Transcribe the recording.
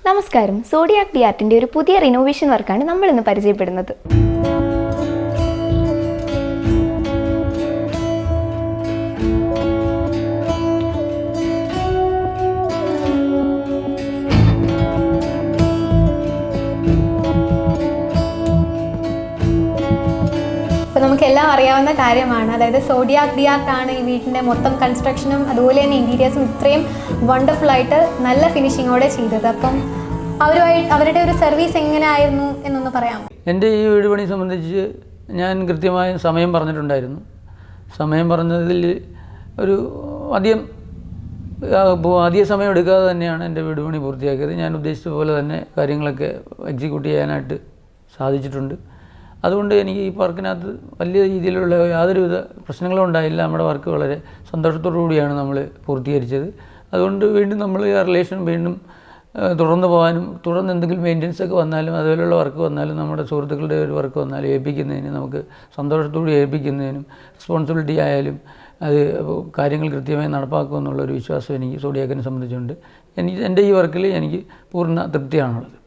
നമസ്കാരം. Zodiac D ആർട്ടിൻ്റെ ഒരു പുതിയ റിനോവേഷൻ വർക്കാണ് നമ്മൾ ഇന്ന് പരിചയപ്പെടുന്നത്. അപ്പോൾ നമുക്കെല്ലാം അറിയാവുന്ന കാര്യമാണ്, അതായത് സോഡിയാക് ഡി ആർട്ടാണ് ഈ വീട്ടിൻ്റെ മൊത്തം കൺസ്ട്രക്ഷനും അതുപോലെ തന്നെ ഇൻറ്റീരിയേഴ്സും ഇത്രയും വണ്ടർഫുള്ളായിട്ട് നല്ല ഫിനിഷിങ്ങോടെ ചെയ്തത്. അപ്പം അവരുടെ ഒരു സർവീസ് എങ്ങനെയായിരുന്നു എന്നൊന്ന് പറയാമോ? എൻ്റെ ഈ വീട് പണി സംബന്ധിച്ച് ഞാൻ കൃത്യമായ സമയം പറഞ്ഞിട്ടുണ്ടായിരുന്നു. സമയം പറഞ്ഞതിൽ ഒരു അധിക സമയം എടുക്കാതെ തന്നെയാണ് എൻ്റെ വീട് പണി പൂർത്തിയാക്കിയത്. ഞാൻ ഉദ്ദേശിച്ച പോലെ തന്നെ കാര്യങ്ങളൊക്കെ എക്സിക്യൂട്ട് ചെയ്യാനായിട്ട് സാധിച്ചിട്ടുണ്ട്. അതുകൊണ്ട് എനിക്ക് ഈ വർക്കിനകത്ത് വലിയ രീതിയിലുള്ള യാതൊരുവിധ പ്രശ്നങ്ങളും ഉണ്ടായില്ല. നമ്മുടെ വർക്ക് വളരെ സന്തോഷത്തോടു കൂടിയാണ് നമ്മൾ പൂർത്തീകരിച്ചത്. അതുകൊണ്ട് വീണ്ടും നമ്മൾ ആ റിലേഷൻ വീണ്ടും തുടർന്ന് പോകാനും തുടർന്ന് എന്തെങ്കിലും മെയിൻ്റനൻസ് ഒക്കെ വന്നാലും അതുപോലെയുള്ള വർക്ക് വന്നാലും നമ്മുടെ സുഹൃത്തുക്കളുടെ ഒരു വർക്ക് വന്നാലും ഏൽപ്പിക്കുന്നതിന് നമുക്ക് സന്തോഷത്തോടെ ഏൽപ്പിക്കുന്നതിനും റെസ്പോൺസിബിലിറ്റി ആയാലും അത് കാര്യങ്ങൾ കൃത്യമായി നടപ്പാക്കുമെന്നുള്ളൊരു വിശ്വാസം എനിക്ക് സോഡിയാക്കിനെ സംബന്ധിച്ചുണ്ട്. എൻ്റെ ഈ വർക്കിൽ എനിക്ക് പൂർണ്ണ തൃപ്തിയാണുള്ളത്.